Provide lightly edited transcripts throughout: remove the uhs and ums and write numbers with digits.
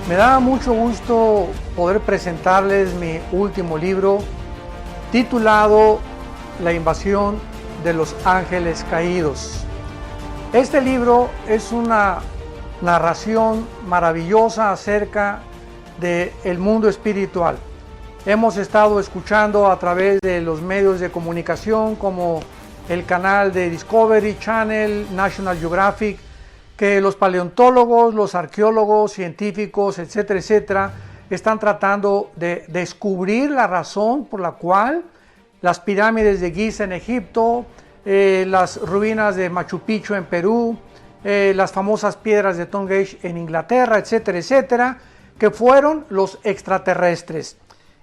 Me da mucho gusto poder presentarles mi último libro titulado La invasión de los ángeles caídos. Este libro es una narración maravillosa acerca del mundo espiritual. Hemos estado escuchando a través de los medios de comunicación como el canal de Discovery Channel, National Geographic, que los paleontólogos, los arqueólogos, científicos, etcétera, etcétera, están tratando de descubrir la razón por la cual las pirámides de Giza en Egipto, las ruinas de Machu Picchu en Perú, las famosas piedras de Stonehenge en Inglaterra, etcétera, etcétera, que fueron los extraterrestres.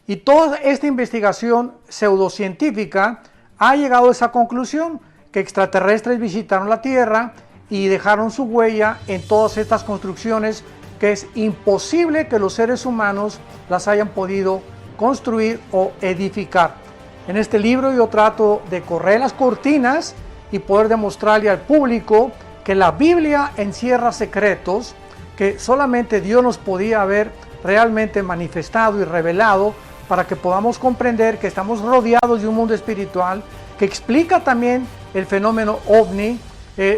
Y toda esta investigación pseudocientífica ha llegado a esa conclusión, que extraterrestres visitaron la Tierra y dejaron su huella en todas estas construcciones que es imposible que los seres humanos las hayan podido construir o edificar. En este libro yo trato de correr las cortinas y poder demostrarle al público que la Biblia encierra secretos que solamente Dios nos podía haber realmente manifestado y revelado para que podamos comprender que estamos rodeados de un mundo espiritual que explica también el fenómeno ovni,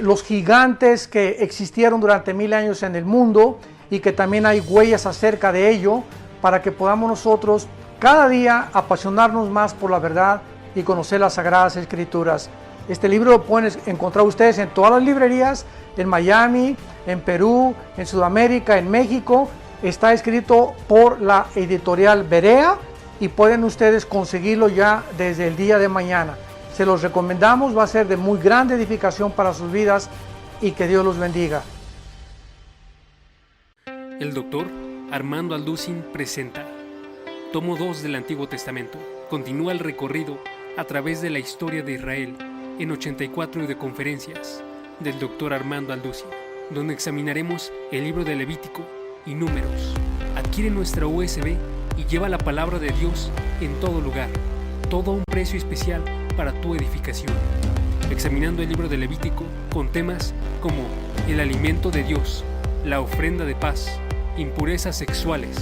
los gigantes que existieron durante 1000 años en el mundo y que también hay huellas acerca de ello para que podamos nosotros cada día apasionarnos más por la verdad y conocer las Sagradas Escrituras. Este libro lo pueden encontrar ustedes en todas las librerías, en Miami, en Perú, en Sudamérica, en México. Está escrito por la editorial Berea y pueden ustedes conseguirlo ya desde el día de mañana. Se los recomendamos, va a ser de muy grande edificación para sus vidas y que Dios los bendiga. El doctor Armando Alducin presenta Tomo 2 del Antiguo Testamento. Continúa el recorrido a través de la historia de Israel en 84 de conferencias del doctor Armando Alducin, donde examinaremos el libro de Levítico y Números. Adquiere nuestra USB y lleva la palabra de Dios en todo lugar, todo a un precio especial para tu edificación. Examinando el libro de Levítico con temas como el alimento de Dios, la ofrenda de paz, impurezas sexuales,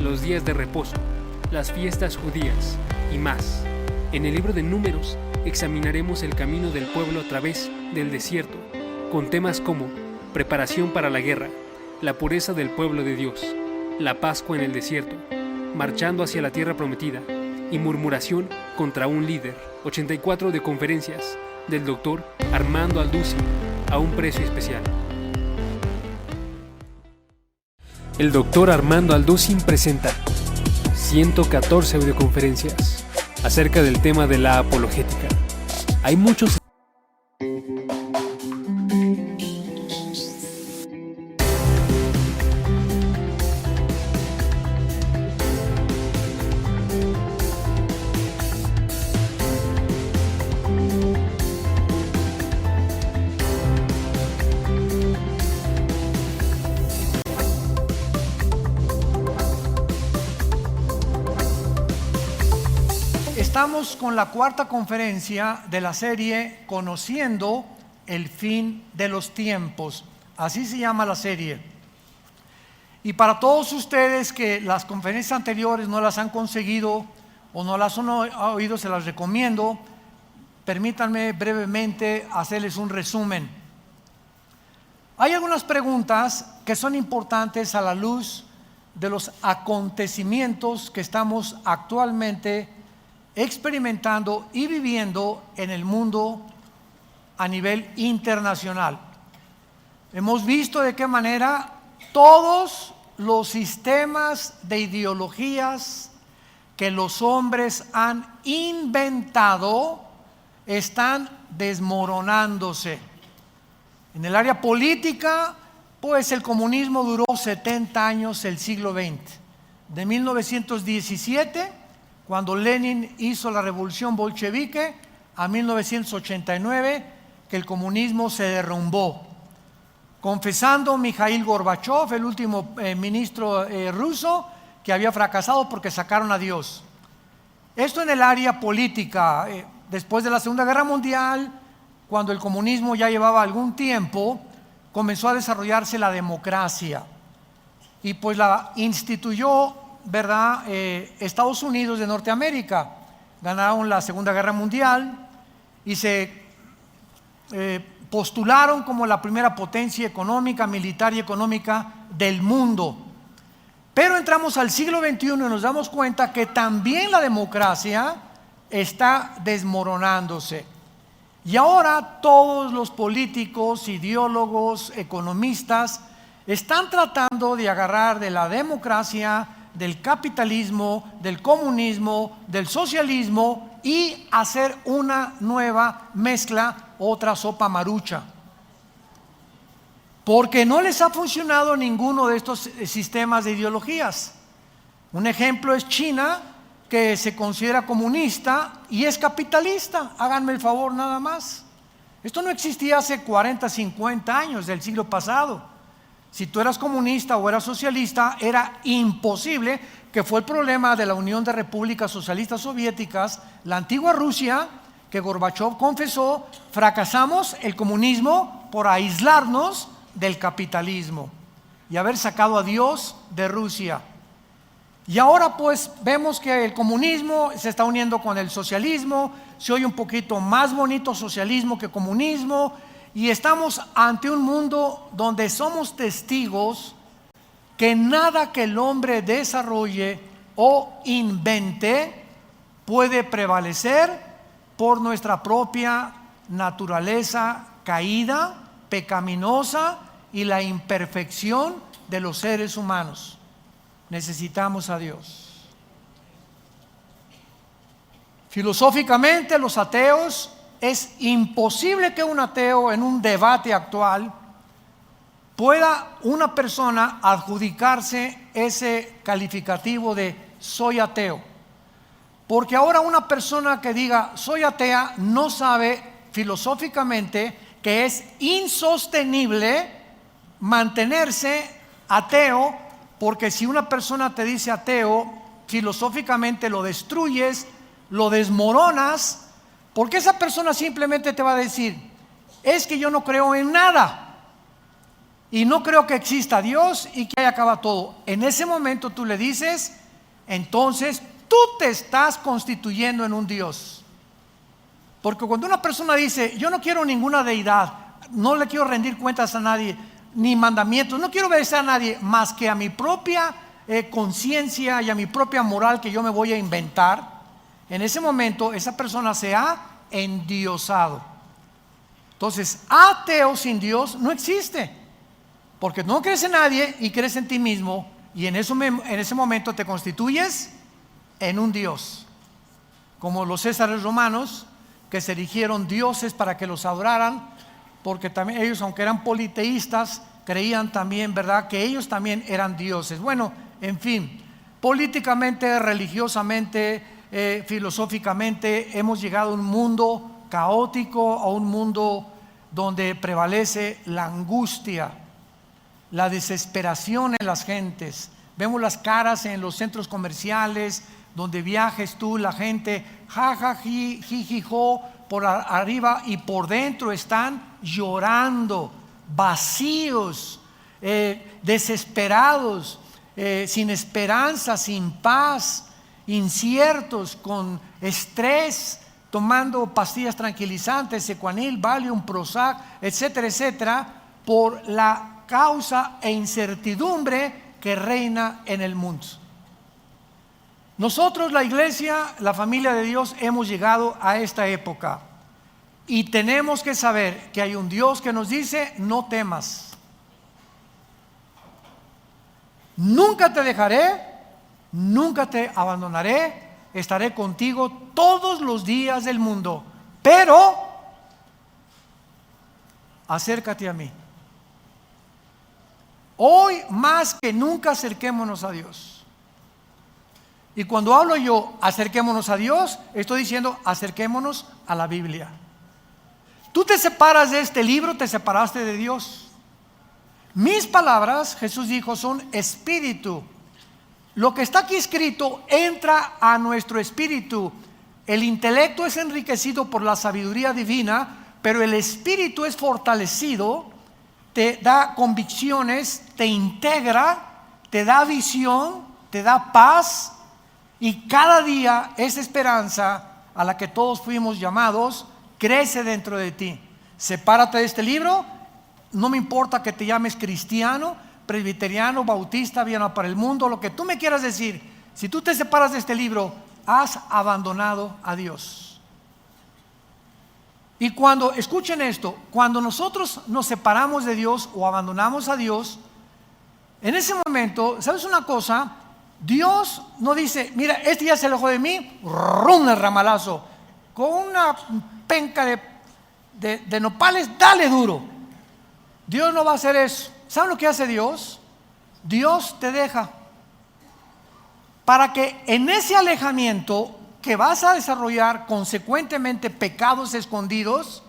los días de reposo, las fiestas judías y más. En el libro de Números examinaremos el camino del pueblo a través del desierto, con temas como preparación para la guerra, la pureza del pueblo de Dios, la Pascua en el desierto, marchando hacia la tierra prometida y murmuración contra un líder. 84 de conferencias del doctor Armando Alducin a un precio especial. El doctor Armando Alducin presenta 114 audioconferencias acerca del tema de la apologética. Hay muchos Estamos con la cuarta conferencia de la serie Conociendo el fin de los tiempos. Así se llama la serie. Y para todos ustedes que las conferencias anteriores no las han conseguido o no las han oído, se las recomiendo. Permítanme brevemente hacerles un resumen. Hay algunas preguntas que son importantes a la luz de los acontecimientos que estamos actualmente experimentando y viviendo en el mundo a nivel internacional. Hemos visto de qué manera todos los sistemas de ideologías que los hombres han inventado están desmoronándose. En el área política, pues el comunismo duró 70 años, el siglo XX, de 1917, cuando Lenin hizo la revolución bolchevique, a 1989, que el comunismo se derrumbó. Confesando Mikhail Gorbachev, el último ministro ruso, que había fracasado porque sacaron a Dios. Esto en el área política. Después de la Segunda Guerra Mundial, cuando el comunismo ya llevaba algún tiempo, comenzó a desarrollarse la democracia. y pues la instituyó, ¿verdad? Estados Unidos de Norteamérica. Ganaron la Segunda Guerra Mundial y se postularon como la primera potencia económica, militar y económica del mundo. Pero entramos al siglo XXI y nos damos cuenta que también la democracia está desmoronándose. Y ahora todos los políticos, ideólogos, economistas están tratando de agarrar de la democracia, del capitalismo, del comunismo, del socialismo y hacer una nueva mezcla, otra sopa marucha. Porque no les ha funcionado ninguno de estos sistemas de ideologías. Un ejemplo es China, que se considera comunista y es capitalista. Háganme el favor nada más. Esto no existía hace 40, 50 años del siglo pasado. Si tú eras comunista o eras socialista, era imposible, que fue el problema de la Unión de Repúblicas Socialistas Soviéticas, la antigua Rusia, que Gorbachov confesó: fracasamos el comunismo por aislarnos del capitalismo y haber sacado a Dios de Rusia. Y ahora pues vemos que el comunismo se está uniendo con el socialismo, se oye un poquito más bonito socialismo que comunismo, y estamos ante un mundo donde somos testigos que nada que el hombre desarrolle o invente puede prevalecer por nuestra propia naturaleza caída, pecaminosa y la imperfección de los seres humanos. Necesitamos a Dios. Filosóficamente, los ateos, es imposible que un ateo, en un debate actual, pueda una persona adjudicarse ese calificativo de soy ateo. Porque ahora una persona que diga soy atea no sabe filosóficamente que es insostenible mantenerse ateo, porque si una persona te dice ateo, filosóficamente lo destruyes, lo desmoronas, porque esa persona simplemente te va a decir: es que yo no creo en nada y no creo que exista Dios y que ahí acaba todo. En ese momento tú le dices: entonces tú te estás constituyendo en un Dios. Porque cuando una persona dice yo no quiero ninguna deidad, no le quiero rendir cuentas a nadie, ni mandamientos, no quiero obedecer a nadie más que a mi propia conciencia y a mi propia moral que yo me voy a inventar, en ese momento esa persona se ha endiosado. Entonces, ateo sin Dios no existe, porque no crees en nadie y crees en ti mismo, y en ese momento te constituyes en un Dios, como los césares romanos, que se erigieron dioses para que los adoraran, porque también ellos, aunque eran politeístas, creían también, ¿verdad?, que ellos también eran dioses. Bueno, en fin, políticamente, religiosamente, filosóficamente, hemos llegado a un mundo caótico, a un mundo donde prevalece la angustia, la desesperación en las gentes. Vemos las caras en los centros comerciales, donde viajes tú, la gente jajaji, jijijo, por arriba y por dentro están llorando, vacíos, desesperados, sin esperanza, sin paz, inciertos, con estrés, tomando pastillas tranquilizantes, Secuanil, Valium, Prozac, etcétera, etcétera, por la causa e incertidumbre que reina en el mundo. Nosotros, la iglesia, la familia de Dios, hemos llegado a esta época y tenemos que saber que hay un Dios que nos dice: no temas, nunca te dejaré, nunca te abandonaré, estaré contigo todos los días del mundo, pero acércate a mí. Hoy más que nunca acerquémonos a Dios. Y cuando hablo yo acerquémonos a Dios, estoy diciendo acerquémonos a la Biblia. Tú te separas de este libro, te separaste de Dios. Mis palabras, Jesús dijo, son espíritu. Lo que está aquí escrito entra a nuestro espíritu. El intelecto es enriquecido por la sabiduría divina, pero el espíritu es fortalecido, te da convicciones, te integra, te da visión, te da paz, y cada día esa esperanza a la que todos fuimos llamados crece dentro de ti. Sepárate de este libro, no me importa que te llames cristiano, presbiteriano, bautista, Viena para el mundo, lo que tú me quieras decir. Si tú te separas de este libro, has abandonado a Dios. Y cuando, escuchen esto, cuando nosotros nos separamos de Dios o abandonamos a Dios, en ese momento, ¿sabes una cosa? Dios no dice, mira, este ya se alejó de mí, rum el ramalazo, con una penca de nopales, dale duro. Dios no va a hacer eso. ¿Saben lo que hace Dios? Dios te deja para que en ese alejamiento que vas a desarrollar consecuentemente pecados escondidos,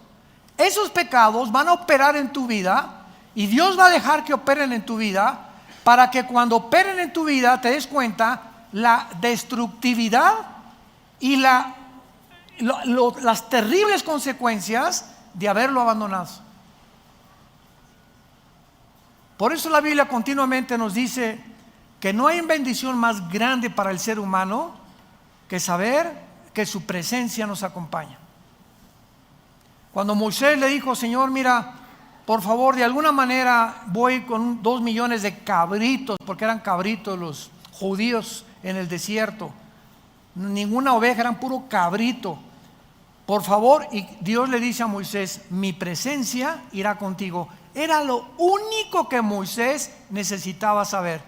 esos pecados van a operar en tu vida y Dios va a dejar que operen en tu vida para que cuando operen en tu vida te des cuenta la destructividad y las terribles consecuencias de haberlo abandonado. Por eso la Biblia continuamente nos dice que no hay bendición más grande para el ser humano que saber que su presencia nos acompaña. Cuando Moisés le dijo, Señor, mira, por favor, de alguna manera voy con 2 millones de cabritos, porque eran cabritos los judíos en el desierto, ninguna oveja, eran puro cabrito, por favor. Y Dios le dice a Moisés, mi presencia irá contigo. Era lo único que Moisés necesitaba saber,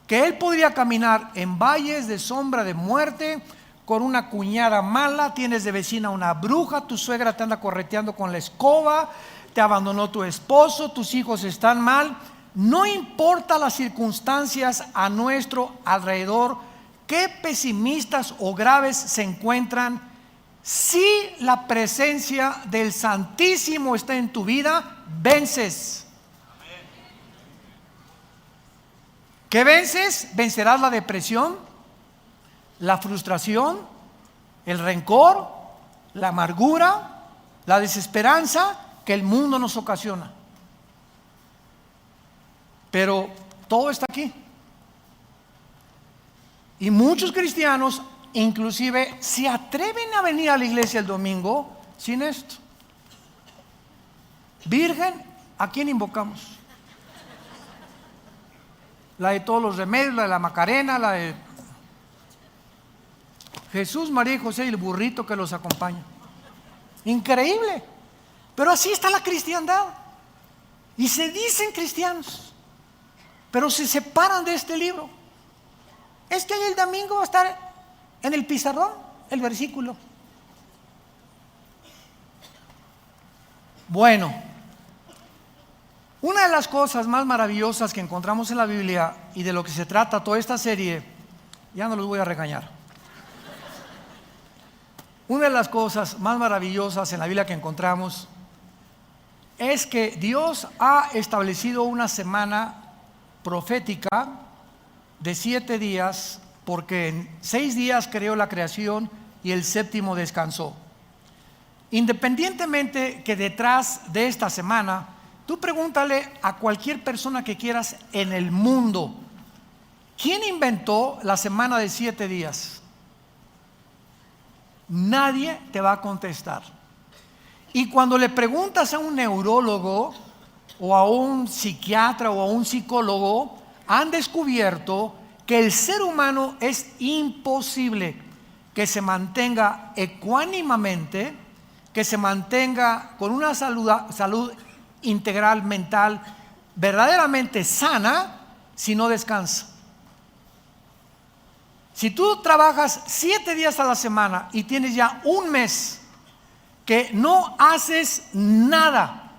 que él podría caminar en valles de sombra de muerte, con una cuñada mala, tienes de vecina una bruja, tu suegra te anda correteando con la escoba, te abandonó tu esposo, tus hijos están mal. No importa las circunstancias a nuestro alrededor, qué pesimistas o graves se encuentran, si la presencia del Santísimo está en tu vida, vences. ¿Qué vences? Vencerás la depresión, la frustración, el rencor, la amargura, la desesperanza que el mundo nos ocasiona. Pero todo está aquí. Y muchos cristianos inclusive se atreven a venir a la iglesia el domingo sin esto. Virgen, ¿a quién invocamos? La de todos los remedios, la de la Macarena, la de Jesús, María y José y el burrito que los acompaña. Increíble. Pero así está la cristiandad. Y se dicen cristianos, pero se separan de este libro. Es que el domingo va a estar en el pizarrón el versículo. Bueno, una de las cosas más maravillosas que encontramos en la Biblia y de lo que se trata toda esta serie, ya no los voy a regañar. Una de las cosas más maravillosas en la Biblia que encontramos es que Dios ha establecido una semana profética de 7 días, porque en 6 días creó la creación y el séptimo descansó. Independientemente que detrás de esta semana, tú pregúntale a cualquier persona que quieras en el mundo, ¿quién inventó la semana de 7 días? Nadie te va a contestar. Y cuando le preguntas a un neurólogo o a un psiquiatra o a un psicólogo, han descubierto que el ser humano es imposible que se mantenga ecuánimamente, que se mantenga con una salud integral mental verdaderamente sana si no descansa. Si tú trabajas 7 días a la semana y tienes ya un mes que no haces nada,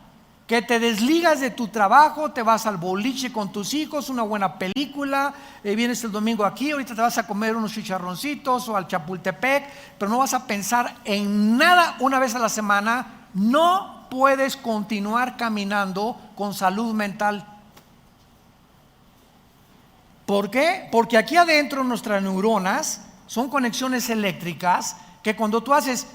que te desligas de tu trabajo, te vas al boliche con tus hijos, una buena película, vienes el domingo aquí, ahorita te vas a comer unos chicharroncitos o al Chapultepec, pero no vas a pensar en nada una vez a la semana, no puedes continuar caminando con salud mental. ¿Por qué? Porque aquí adentro nuestras neuronas son conexiones eléctricas que cuando tú haces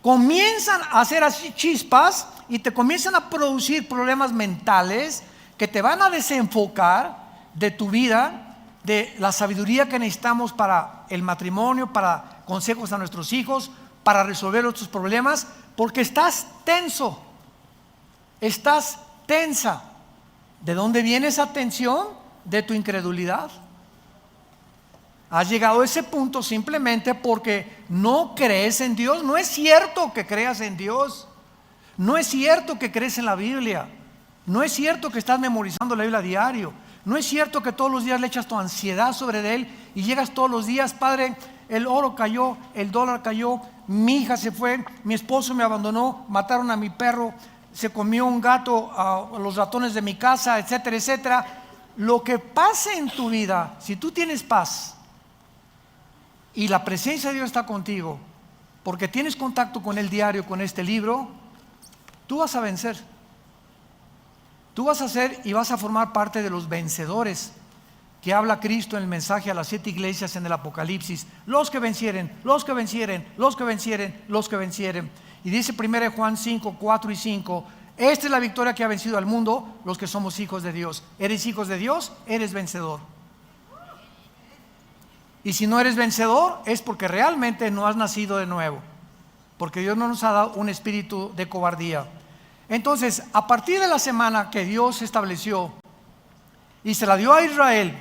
comienzan a hacer así chispas y te comienzan a producir problemas mentales, que te van a desenfocar de tu vida, de la sabiduría que necesitamos para el matrimonio, para consejos a nuestros hijos, para resolver nuestros problemas, porque estás tenso, estás tensa. ¿De dónde viene esa tensión? De tu incredulidad. Has llegado a ese punto simplemente porque no crees en Dios. No es cierto que creas en Dios. No es cierto que crees en la Biblia. No es cierto que estás memorizando la Biblia a diario. No es cierto que todos los días le echas tu ansiedad sobre él y llegas todos los días: Padre, el oro cayó, el dólar cayó, mi hija se fue, mi esposo me abandonó, mataron a mi perro, se comió un gato a los ratones de mi casa, etcétera, etcétera. Lo que pase en tu vida, si tú tienes paz y la presencia de Dios está contigo, porque tienes contacto con Él diario, con este libro, tú vas a vencer. Tú vas a ser y vas a formar parte de los vencedores que habla Cristo en el mensaje a las 7 iglesias en el Apocalipsis. Los que vencieren, los que vencieren, los que vencieren, los que vencieren. Y dice 1 Juan 5, 4 y 5: esta es la victoria que ha vencido al mundo, los que somos hijos de Dios. ¿Eres hijos de Dios? Eres vencedor. Y si no eres vencedor, es porque realmente no has nacido de nuevo, porque Dios no nos ha dado un espíritu de cobardía. Entonces, a partir de la semana que Dios estableció y se la dio a Israel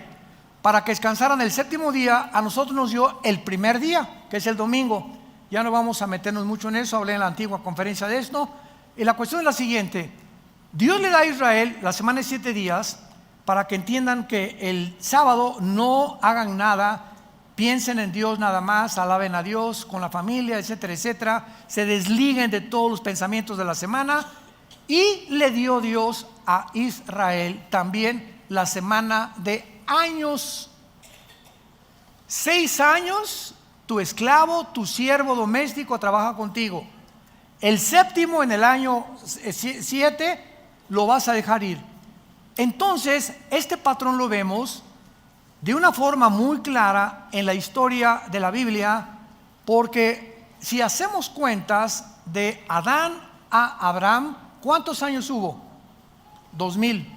para que descansaran el séptimo día, a nosotros nos dio el primer día, que es el domingo. Ya no vamos a meternos mucho en eso, hablé en la antigua conferencia de esto. Y la cuestión es la siguiente: Dios le da a Israel la semana de 7 días para que entiendan que el sábado no hagan nada, piensen en Dios nada más, alaben a Dios con la familia, etcétera, etcétera, se desliguen de todos los pensamientos de la semana. Y le dio Dios a Israel también la semana de años. 6 años tu esclavo, tu siervo doméstico trabaja contigo. El séptimo, en el año 7, lo vas a dejar ir. Entonces, este patrón lo vemos de una forma muy clara en la historia de la Biblia, porque si hacemos cuentas de Adán a Abraham, ¿cuántos años hubo? 2000.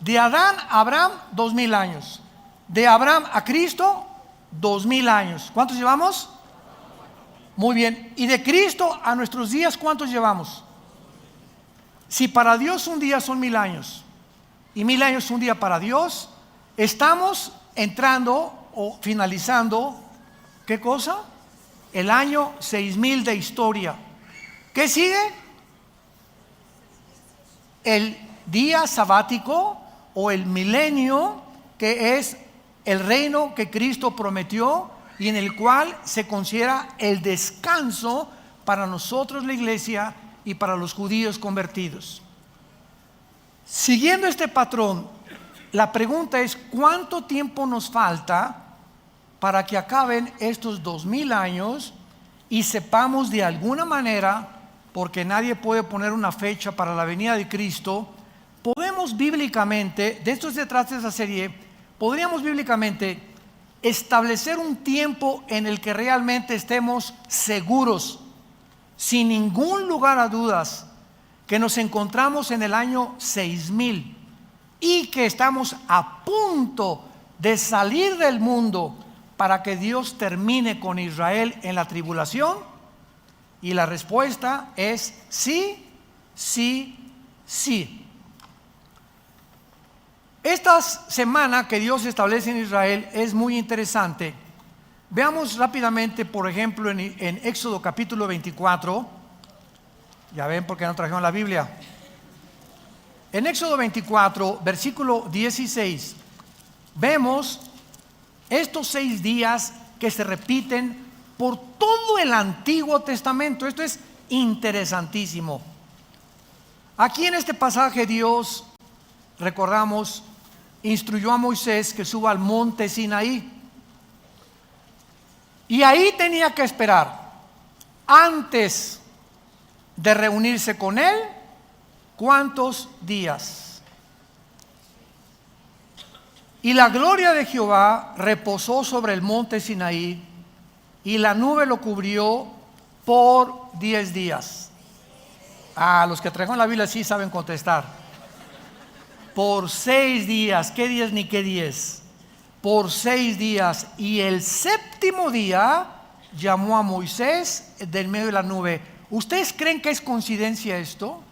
De Adán a Abraham, 2000 años. De Abraham a Cristo, 2000 años. ¿Cuántos llevamos? Muy bien. Y de Cristo a nuestros días, ¿cuántos llevamos? Si para Dios un día son 1000 años y 1000 años un día para Dios, estamos entrando o finalizando, ¿qué cosa? El año 6000 de historia. ¿Qué sigue? El día sabático o el milenio, que es el reino que Cristo prometió y en el cual se considera el descanso para nosotros, la iglesia, y para los judíos convertidos. Siguiendo este patrón, la pregunta es: ¿cuánto tiempo nos falta para que acaben estos 2000 años y sepamos de alguna manera, porque nadie puede poner una fecha para la venida de Cristo, podemos bíblicamente, de esto se trata esa serie, podríamos bíblicamente establecer un tiempo en el que realmente estemos seguros, sin ningún lugar a dudas, que nos encontramos en el año 6000 y que estamos a punto de salir del mundo para que Dios termine con Israel en la tribulación? Y la respuesta es sí, sí, sí. Esta semana que Dios establece en Israel es muy interesante. Veamos rápidamente, por ejemplo, en Éxodo capítulo 24. Ya ven por qué no trajeron la Biblia. En Éxodo 24, versículo 16, vemos estos 6 días que se repiten por todo el Antiguo Testamento. Esto es interesantísimo. Aquí en este pasaje Dios, recordamos, instruyó a Moisés que suba al monte Sinaí. Y ahí tenía que esperar, antes de reunirse con él, ¿cuántos días? Y la gloria de Jehová reposó sobre el monte Sinaí, y la nube lo cubrió por 10 días. Los que trajeron la Biblia sí saben contestar. Por 6 días. ¿Qué días ni qué días? Por 6 días. Y el séptimo día llamó a Moisés del medio de la nube. ¿Ustedes creen que es coincidencia esto?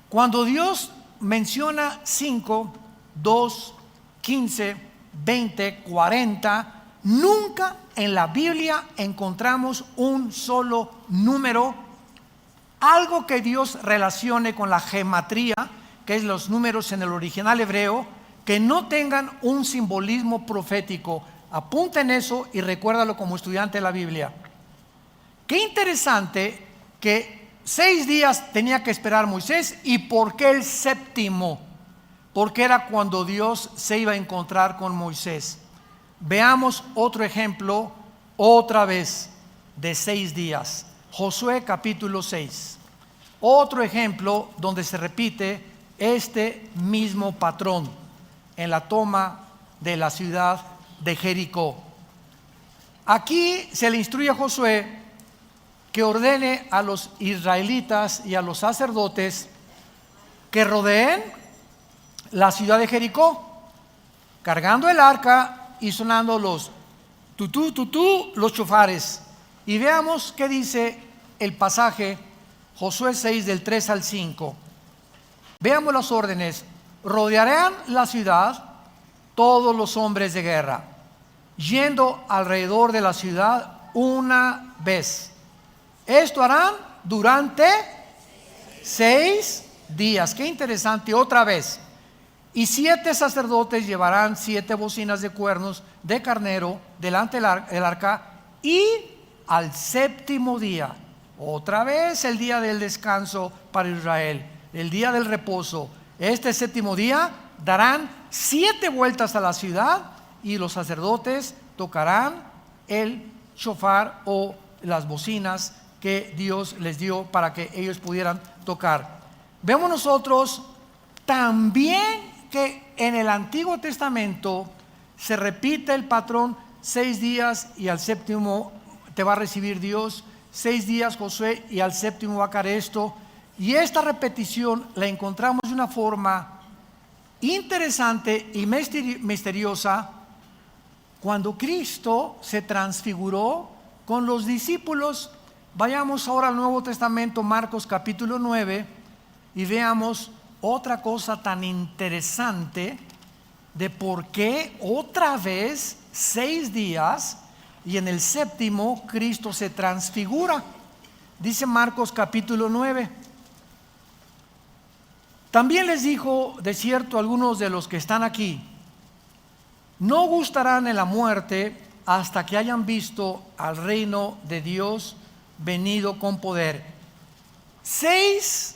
Cuando Dios menciona 5, 2, 15, 20, 40, nunca en la Biblia encontramos un solo número, algo que Dios relacione con la gematría, que es los números en el original hebreo, que no tengan un simbolismo profético. Apunten eso y recuérdalo como estudiante de la Biblia. Qué interesante que 6 días tenía que esperar Moisés. ¿Y por qué el séptimo? Porque era cuando Dios se iba a encontrar con Moisés. Veamos otro ejemplo, otra vez, de 6 días. Josué capítulo 6. Otro ejemplo donde se repite este mismo patrón en la toma de la ciudad de Jericó. Aquí se le instruye a Josué que ordene a los israelitas y a los sacerdotes que rodeen la ciudad de Jericó, cargando el arca y sonando los tutú, tutú, los chofares. Y veamos qué dice el pasaje, Josué 6 del 3 al 5. Veamos las órdenes. Rodearán la ciudad todos los hombres de guerra, yendo alrededor de la ciudad una vez. Esto harán durante 6 días. Qué interesante, otra vez. Y 7 sacerdotes llevarán 7 bocinas de cuernos de carnero delante del arca. Y al séptimo día, otra vez el día del descanso para Israel, el día del reposo. Este séptimo día darán 7 vueltas a la ciudad y los sacerdotes tocarán el shofar o las bocinas que Dios les dio para que ellos pudieran tocar. Vemos nosotros también que en el Antiguo Testamento se repite el patrón: 6 días y al séptimo te va a recibir Dios, 6 días Josué y al séptimo va a caer esto. Y esta repetición la encontramos de una forma interesante y misteriosa cuando Cristo se transfiguró con los discípulos. Vayamos ahora al Nuevo Testamento, Marcos capítulo 9, y veamos otra cosa tan interesante de por qué otra vez 6 días y en el séptimo Cristo se transfigura. Dice Marcos capítulo 9. También les dijo, de cierto, algunos de los que están aquí: no gustarán en la muerte hasta que hayan visto al reino de Dios venido con poder. 6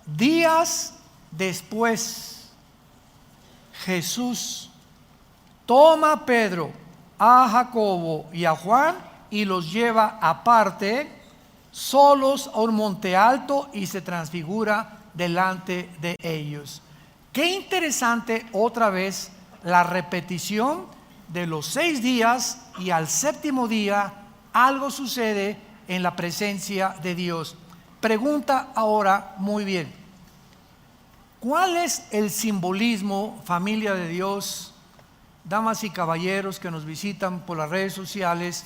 días después, Jesús toma a Pedro, a Jacobo y a Juan y los lleva aparte, solos, a un monte alto, y se transfigura delante de ellos. Qué interesante otra vez la repetición de los 6 días, y al séptimo día algo sucede en la presencia de Dios. Pregunta ahora, muy bien, ¿cuál es el simbolismo, familia de Dios, damas y caballeros que nos visitan por las redes sociales?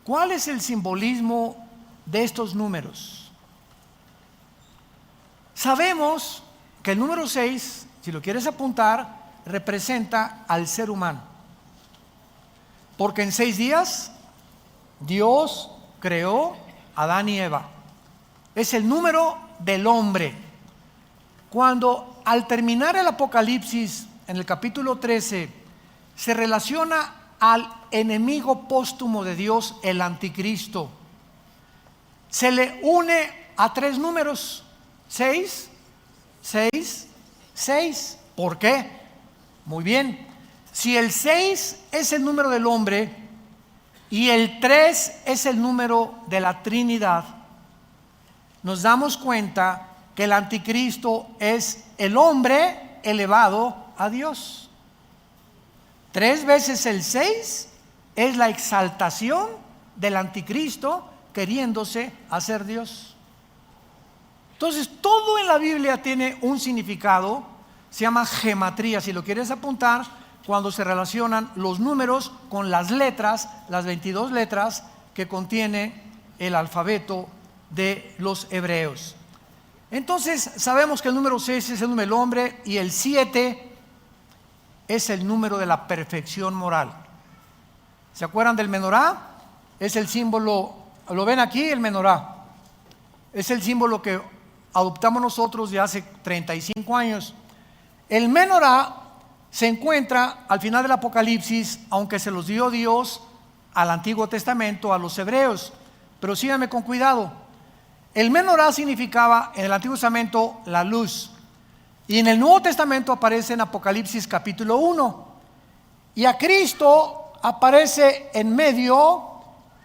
¿Cuál es el simbolismo de estos números? Sabemos que el número 6, si lo quieres apuntar, representa al ser humano, porque en 6 días Dios creó a Adán y Eva. Es el número del hombre. Cuando al terminar el Apocalipsis en el capítulo 13 se relaciona al enemigo póstumo de Dios, el anticristo, se le une a 3 números: 6, 6, 6. ¿Por qué? Muy bien, si el 6 es el número del hombre y el 3 es el número de la Trinidad, nos damos cuenta que el anticristo es el hombre elevado a Dios. 3 veces el 6 es la exaltación del anticristo queriéndose hacer Dios. Entonces, todo en la Biblia tiene un significado, se llama gematría. Si lo quieres apuntar, cuando se relacionan los números con las letras, las 22 letras que contiene el alfabeto de los hebreos. Entonces, sabemos que el número 6 es el número del hombre y el 7 es el número de la perfección moral. ¿Se acuerdan del menorá? Es el símbolo, ¿lo ven aquí? El menorá es el símbolo que adoptamos nosotros de hace 35 años. El menorá se encuentra al final del Apocalipsis, aunque se los dio Dios al Antiguo Testamento, a los hebreos. Pero síganme con cuidado. El menorá significaba en el Antiguo Testamento la luz. Y en el Nuevo Testamento aparece en Apocalipsis capítulo 1. Y a Cristo aparece en medio.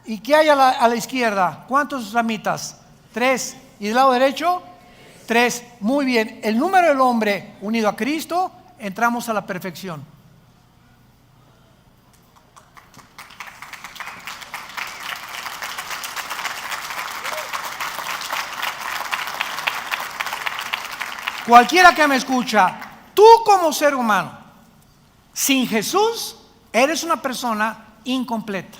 ¿Y qué hay a la izquierda? ¿Cuántos ramitas? 3. ¿Y del lado derecho? 3. Muy bien. El número del hombre unido a Cristo, entramos a la perfección. Cualquiera que me escucha, tú como ser humano, sin Jesús, eres una persona incompleta.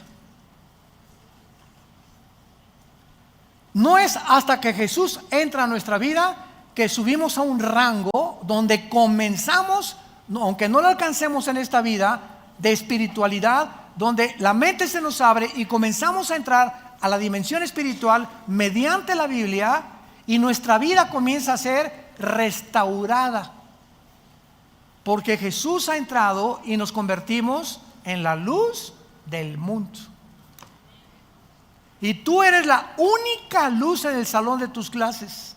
No es hasta que Jesús entra a nuestra vida que subimos a un rango donde comenzamos, aunque no lo alcancemos en esta vida, de espiritualidad, donde la mente se nos abre y comenzamos a entrar a la dimensión espiritual mediante la Biblia, y nuestra vida comienza a ser restaurada, porque Jesús ha entrado y nos convertimos en la luz del mundo. Y tú eres la única luz en el salón de tus clases.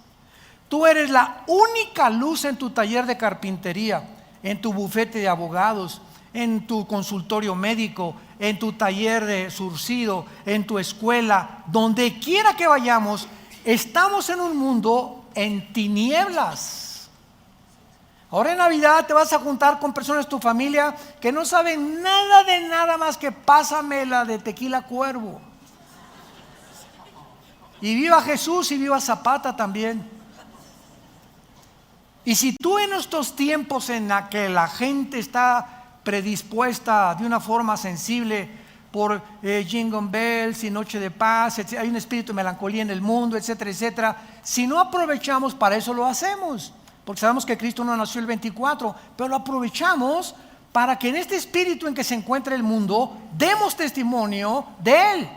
Tú eres la única luz en tu taller de carpintería, en tu bufete de abogados, en tu consultorio médico, en tu taller de surcido, en tu escuela, donde quiera que vayamos. Estamos en un mundo en tinieblas. Ahora en Navidad te vas a juntar con personas de tu familia que no saben nada de nada más que pásame la de tequila Cuervo. Y viva Jesús y viva Zapata también. Y si tú en estos tiempos en la que la gente está predispuesta de una forma sensible por Jingle Bells y Noche de Paz, hay un espíritu de melancolía en el mundo, etcétera, etcétera, si no aprovechamos, para eso lo hacemos, porque sabemos que Cristo no nació el 24, pero lo aprovechamos para que en este espíritu en que se encuentra el mundo demos testimonio de Él.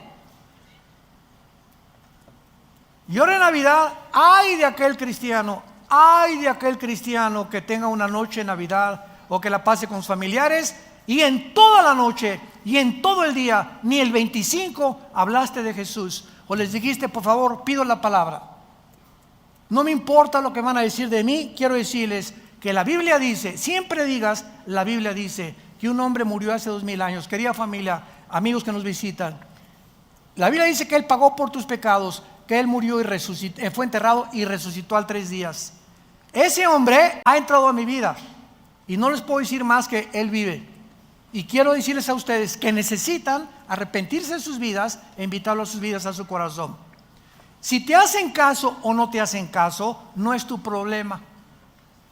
Y ahora en Navidad, ay de aquel cristiano que tenga una noche de Navidad o que la pase con sus familiares y en toda la noche y en todo el día, ni el 25 hablaste de Jesús o les dijiste, por favor, pido la palabra. No me importa lo que van a decir de mí, quiero decirles que la Biblia dice, siempre digas, la Biblia dice que un hombre murió hace 2000 años. Querida familia, amigos que nos visitan, la Biblia dice que Él pagó por tus pecados, que Él murió y resucitó, fue enterrado y resucitó al 3 días. Ese hombre ha entrado a mi vida y no les puedo decir más que Él vive. Y quiero decirles a ustedes que necesitan arrepentirse de sus vidas e invitarlos a sus vidas, a su corazón. Si te hacen caso o no te hacen caso, no es tu problema.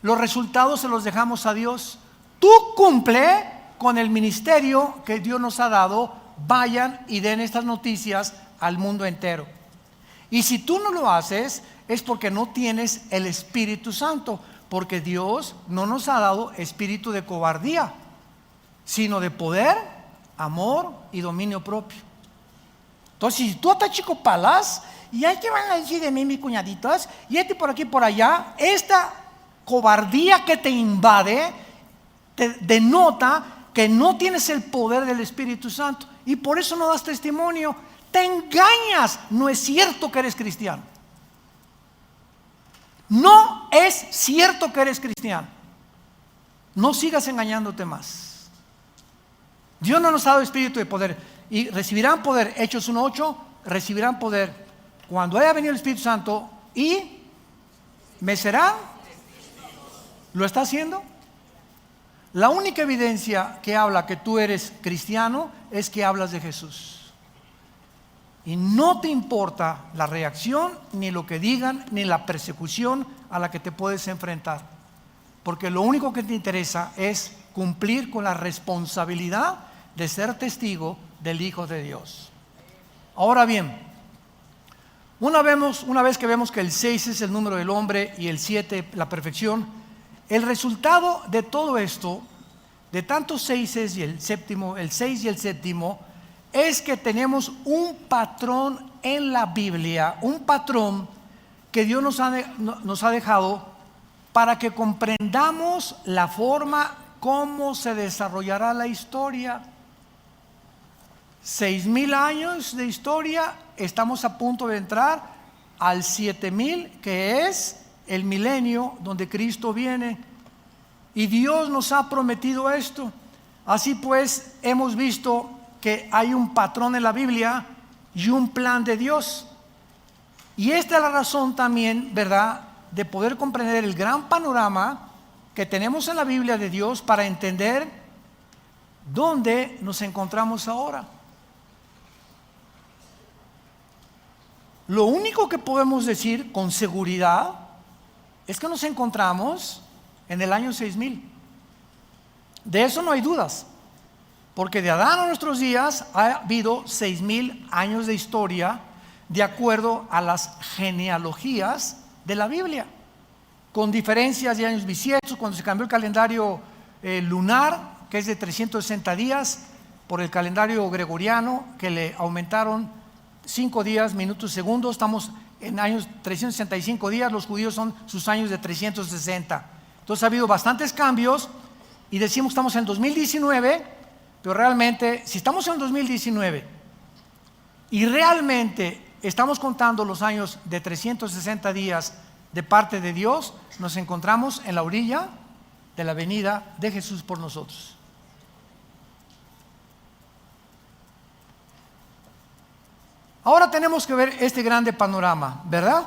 Los resultados se los dejamos a Dios. Tú cumple con el ministerio que Dios nos ha dado. Vayan y den estas noticias al mundo entero. Y si tú no lo haces, es porque no tienes el Espíritu Santo, porque Dios no nos ha dado espíritu de cobardía, sino de poder, amor y dominio propio. Entonces, si tú estás chico palas, y hay que van a decir de mí mis cuñaditos, y por aquí por allá, esta cobardía que te invade, te denota que no tienes el poder del Espíritu Santo, y por eso no das testimonio. Te engañas, no es cierto que eres cristiano. No es cierto que eres cristiano. No sigas engañándote más. Dios no nos ha dado espíritu de poder. Y recibirán poder, Hechos 1:8, recibirán poder cuando haya venido el Espíritu Santo y me serán. ¿Lo está haciendo? La única evidencia que habla que tú eres cristiano es que hablas de Jesús. y no te importa la reacción, ni lo que digan, ni la persecución a la que te puedes enfrentar, porque lo único que te interesa es cumplir con la responsabilidad de ser testigo del Hijo de Dios. Ahora bien, una vez que vemos que el 6 es el número del hombre y el 7 la perfección, el resultado de todo esto, de tantos 6 y el 6 y el séptimo, es que tenemos un patrón en la Biblia, un patrón que Dios nos ha dejado para que comprendamos la forma cómo se desarrollará la historia. 6,000 años de historia, estamos a punto de entrar al 7,000, que es el milenio donde Cristo viene, y Dios nos ha prometido esto. Así pues, hemos visto que hay un patrón en la Biblia y un plan de Dios, y esta es la razón también, ¿verdad?, de poder comprender el gran panorama que tenemos en la Biblia de Dios para entender dónde nos encontramos ahora. Lo único que podemos decir con seguridad es que nos encontramos en el año 6,000. De eso no hay dudas, porque de Adán a nuestros días ha habido 6,000 años de historia de acuerdo a las genealogías de la Biblia, con diferencias de años bisiestos. Cuando se cambió el calendario lunar, que es de 360 días, por el calendario gregoriano, que le aumentaron 5 días, minutos, segundos, estamos en años 365 días, los judíos son sus años de 360. Entonces ha habido bastantes cambios y decimos que estamos en 2019, pero realmente, si estamos en 2019 y realmente estamos contando los años de 360 días de parte de Dios, nos encontramos en la orilla de la venida de Jesús por nosotros. Ahora tenemos que ver este grande panorama, ¿verdad?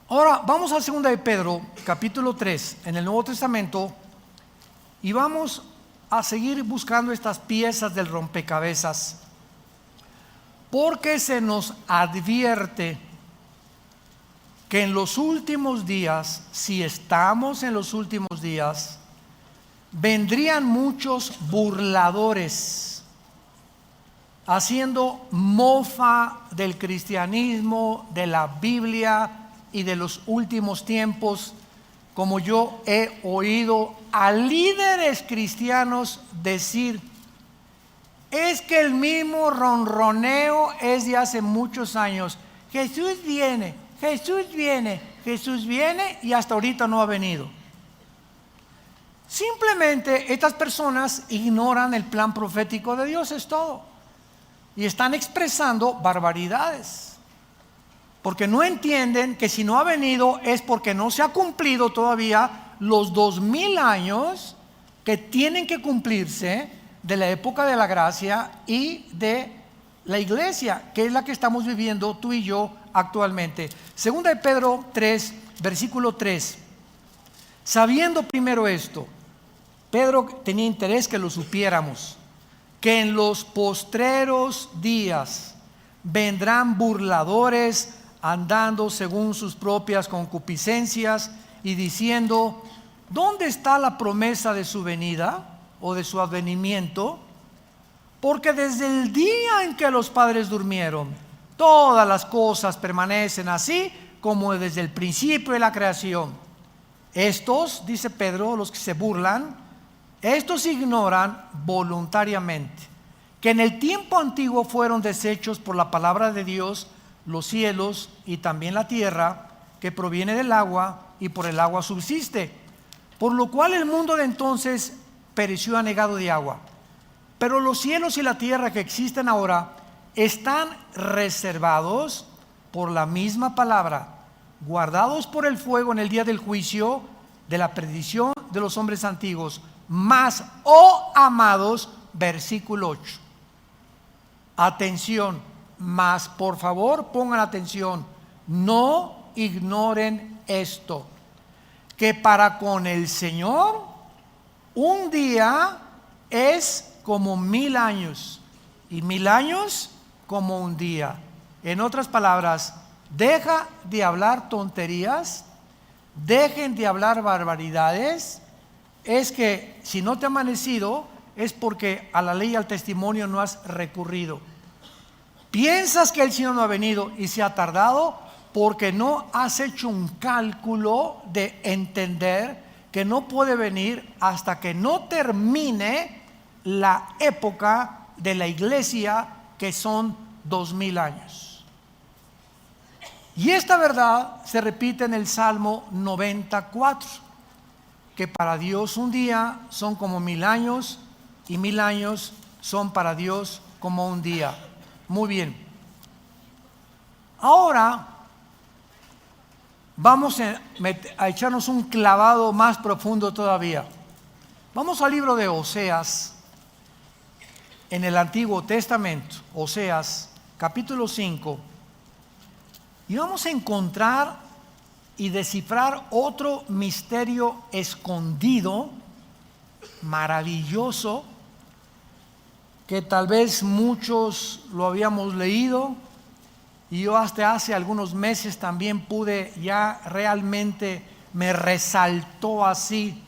Ahora vamos a 2 de Pedro, capítulo 3, en el Nuevo Testamento, y vamos a seguir buscando estas piezas del rompecabezas, porque se nos advierte que en los últimos días, si estamos en los últimos días, vendrían muchos burladores, haciendo mofa del cristianismo, de la Biblia y de los últimos tiempos, como yo he oído a líderes cristianos decir: es que el mismo ronroneo es de hace muchos años. Jesús viene, Jesús viene, Jesús viene, y hasta ahorita no ha venido. Simplemente estas personas ignoran el plan profético de Dios, es todo. Y están expresando barbaridades, porque no entienden que si no ha venido es porque no se ha cumplido todavía los 2,000 años que tienen que cumplirse de la época de la gracia y de la iglesia, que es la que estamos viviendo tú y yo actualmente. 2 de Pedro 3, versículo 3. Sabiendo primero esto, Pedro tenía interés que lo supiéramos, que en los postreros días vendrán burladores andando según sus propias concupiscencias y diciendo: ¿dónde está la promesa de su venida o de su advenimiento? Porque desde el día en que los padres durmieron, todas las cosas permanecen así como desde el principio de la creación. Estos, dice Pedro, los que se burlan, estos ignoran voluntariamente que en el tiempo antiguo fueron deshechos por la palabra de Dios los cielos y también la tierra, que proviene del agua y por el agua subsiste, por lo cual el mundo de entonces pereció anegado de agua. Pero los cielos y la tierra que existen ahora están reservados por la misma palabra, guardados por el fuego en el día del juicio de la perdición de los hombres antiguos. Mas, oh amados, versículo 8. Atención, mas por favor pongan atención, no ignoren esto, que para con el Señor un día es como 1,000 años y 1,000 años como un día. En otras palabras, deja de hablar tonterías, dejen de hablar barbaridades. Es que si no te ha amanecido, es porque a la ley y al testimonio no has recurrido. Piensas que el Señor no ha venido y se ha tardado porque no has hecho un cálculo de entender que no puede venir hasta que no termine la época de la iglesia, que son 2000 años. Y esta verdad se repite en el Salmo 94, que para Dios un día son como 1000 años y 1000 años son para Dios como un día. Muy bien. Ahora vamos a echarnos un clavado más profundo todavía. Vamos al libro de Oseas, en el Antiguo Testamento, Oseas capítulo 5, y vamos a encontrar y descifrar otro misterio escondido, maravilloso, que tal vez muchos lo habíamos leído, y yo hasta hace algunos meses también pude, ya realmente me resaltó así,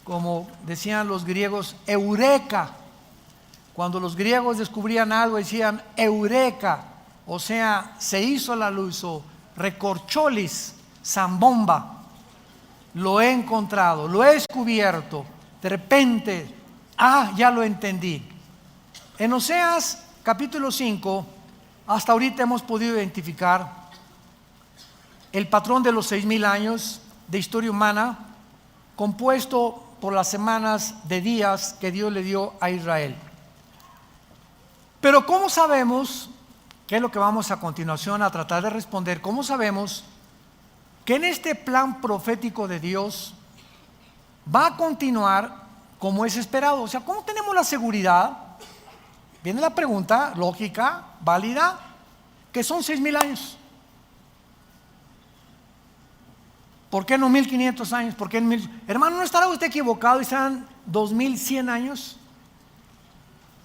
como decían los griegos, eureka. Cuando los griegos descubrían algo decían eureka, o sea, se hizo la luz, o recorcholis, zambomba, lo he encontrado, lo he descubierto, de repente, ya lo entendí. En Oseas capítulo 5, hasta ahorita hemos podido identificar el patrón de los 6000 años de historia humana, compuesto por las semanas de días que Dios le dio a Israel. Pero ¿cómo sabemos, qué es lo que vamos a continuación a tratar de responder, cómo sabemos que en este plan profético de Dios va a continuar como es esperado? O sea, ¿cómo tenemos la seguridad? Viene la pregunta lógica, válida, que son 6000 años. ¿Por qué no 1500 años? ¿Por qué en 1000? Hermano, ¿no estará usted equivocado y serán 2100 años?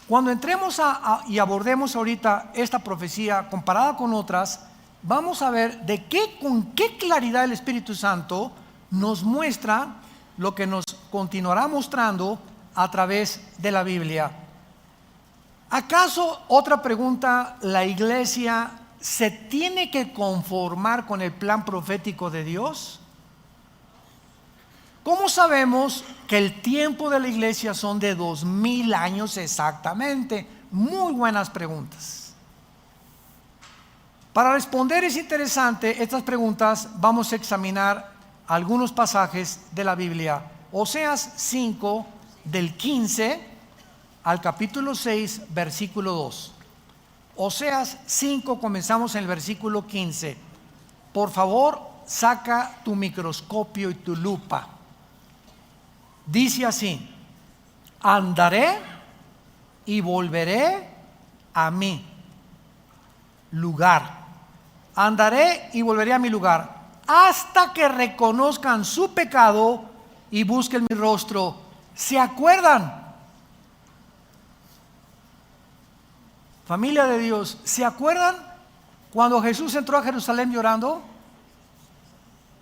Cuando entremos y abordemos ahorita esta profecía comparada con otras, vamos a ver con qué claridad el Espíritu Santo nos muestra lo que nos continuará mostrando a través de la Biblia. ¿Acaso, otra pregunta, la iglesia se tiene que conformar con el plan profético de Dios? ¿Cómo sabemos que el tiempo de la iglesia son de 2000 años exactamente? Muy buenas preguntas. Para responder es interesante estas preguntas, vamos a examinar algunos pasajes de la Biblia. Oseas 5, del 15 al capítulo 6, versículo 2. Oseas 5, comenzamos en el versículo 15. Por favor, saca tu microscopio y tu lupa. Dice así: andaré y volveré a mi lugar. Andaré y volveré a mi lugar hasta que reconozcan su pecado y busquen mi rostro. ¿Se acuerdan? Familia de Dios, ¿se acuerdan cuando Jesús entró a Jerusalén llorando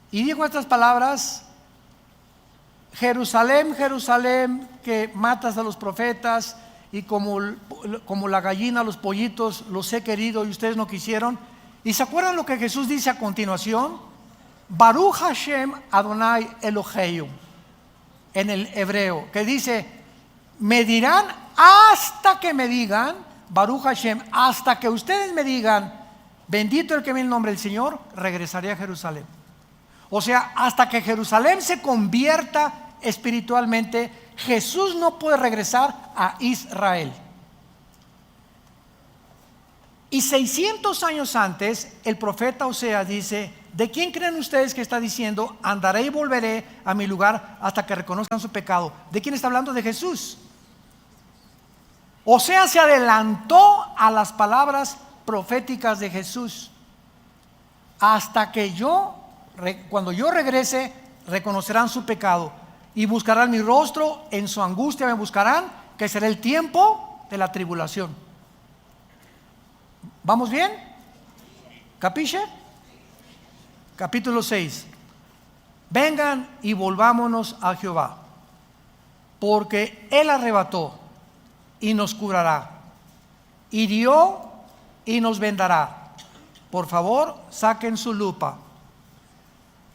y dijo estas palabras? Jerusalén, Jerusalén, que matas a los profetas y como la gallina a los pollitos los he querido y ustedes no quisieron. ¿Y se acuerdan lo que Jesús dice a continuación? Baruch Hashem Adonai Eloheinu, en el hebreo, que dice: me dirán hasta que me digan, Baruch Hashem, hasta que ustedes me digan, bendito el que viene en nombre del Señor, regresaré a Jerusalén. O sea, hasta que Jerusalén se convierta espiritualmente, Jesús no puede regresar a Israel. Y 600 años antes, el profeta Oseas dice: ¿de quién creen ustedes que está diciendo andaré y volveré a mi lugar hasta que reconozcan su pecado? ¿De quién está hablando? De Jesús. Oseas se adelantó a las palabras proféticas de Jesús. Hasta que cuando yo regrese, reconocerán su pecado y buscarán mi rostro, en su angustia me buscarán, que será el tiempo de la tribulación. ¿Vamos bien? ¿Capiche? Capítulo 6. Vengan y volvámonos a Jehová, porque Él arrebató y nos curará, hirió y nos vendará. Por favor, saquen su lupa.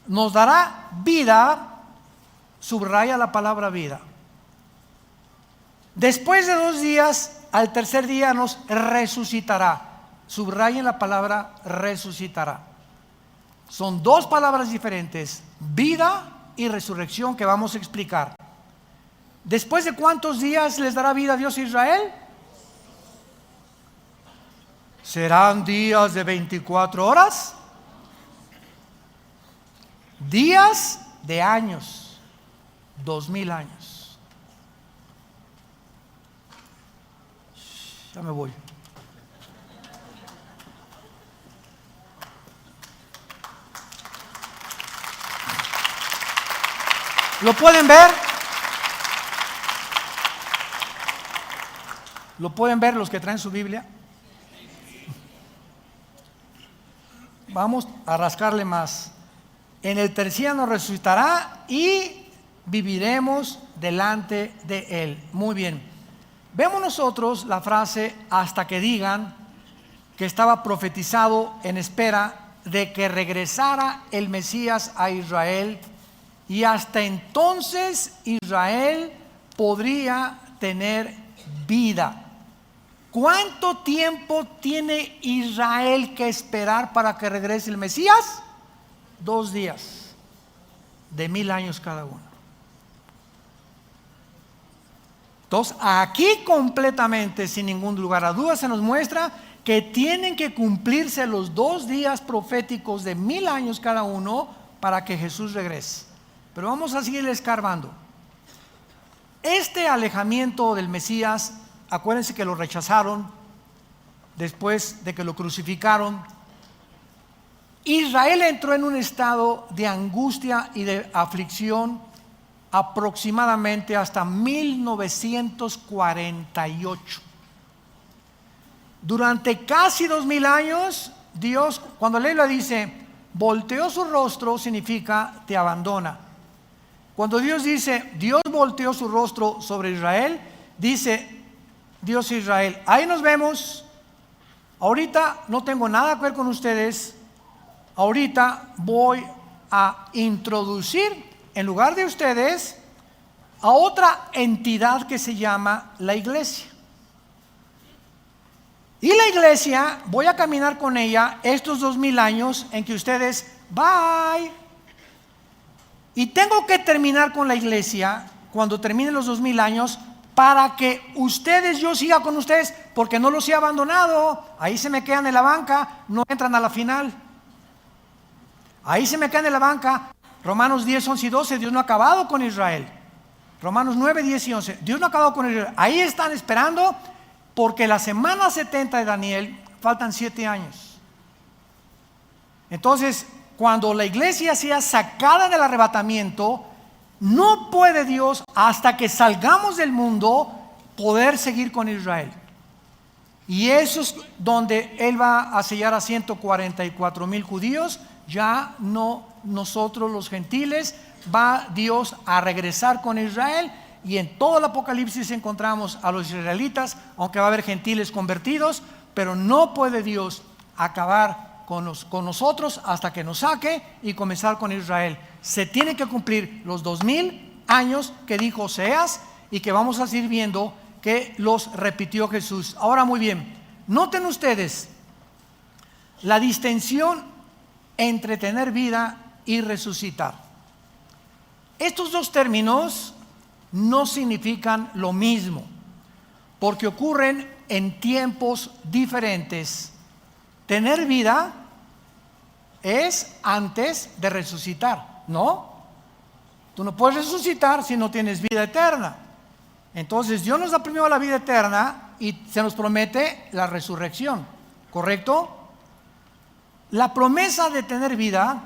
Nos dará vida, subraya la palabra vida. Después de 2 días, al tercer día nos resucitará. Subrayen la palabra resucitará. Son 2 palabras diferentes, vida y resurrección, que vamos a explicar. ¿Después de cuántos días les dará vida Dios a Israel? ¿Serán días de 24 horas? Días de años, 2000 años. Ya me voy. ¿Lo pueden ver? ¿Lo pueden ver los que traen su Biblia? Vamos a rascarle más. En el tercer día nos resucitará y viviremos delante de Él. Muy bien. Vemos nosotros la frase hasta que digan, que estaba profetizado en espera de que regresara el Mesías a Israel, y hasta entonces Israel podría tener vida. ¿Cuánto tiempo tiene Israel que esperar para que regrese el Mesías? 2 días, de 1000 años cada uno. Entonces, aquí completamente, sin ningún lugar a dudas, se nos muestra que tienen que cumplirse los 2 días proféticos de 1000 años cada uno para que Jesús regrese. Pero vamos a seguir escarbando. Este alejamiento del Mesías, acuérdense que lo rechazaron después de que lo crucificaron. Israel entró en un estado de angustia y de aflicción aproximadamente hasta 1948. Durante casi 2000 años, Dios, cuando la Biblia dice volteó su rostro, significa te abandona. Cuando Dios dice Dios volteó su rostro sobre Israel, dice Dios a Israel, ahí nos vemos, ahorita no tengo nada que ver con ustedes, ahorita voy a introducir en lugar de ustedes a otra entidad que se llama la iglesia. Y la iglesia, voy a caminar con ella estos 2000 años en que ustedes, bye. Y tengo que terminar con la iglesia cuando terminen los 2000 años para que ustedes, yo siga con ustedes, porque no los he abandonado. Ahí se me quedan en la banca, no entran a la final. Ahí se me quedan en la banca. Romanos 10, 11 y 12, Dios no ha acabado con Israel. Romanos 9, 10 y 11, Dios no ha acabado con Israel. Ahí están esperando, porque la semana 70 de Daniel faltan 7 años. Entonces, cuando la iglesia sea sacada del arrebatamiento, no puede Dios, hasta que salgamos del mundo, poder seguir con Israel. Y eso es donde Él va a sellar a 144,000 judíos. Ya no nosotros los gentiles, va Dios a regresar con Israel. Y en todo el Apocalipsis encontramos a los israelitas, aunque va a haber gentiles convertidos, pero no puede Dios acabar con nosotros hasta que nos saque y comenzar con Israel. Se tienen que cumplir los 2000 años que dijo Oseas y que vamos a seguir viendo que los repitió Jesús. Ahora, muy bien, noten ustedes la distinción entre tener vida y resucitar. Estos 2 términos no significan lo mismo, porque ocurren en tiempos diferentes. Tener vida es antes de resucitar, ¿no? Tú no puedes resucitar si no tienes vida eterna. Entonces Dios nos da primero la vida eterna y se nos promete la resurrección, ¿correcto? La promesa de tener vida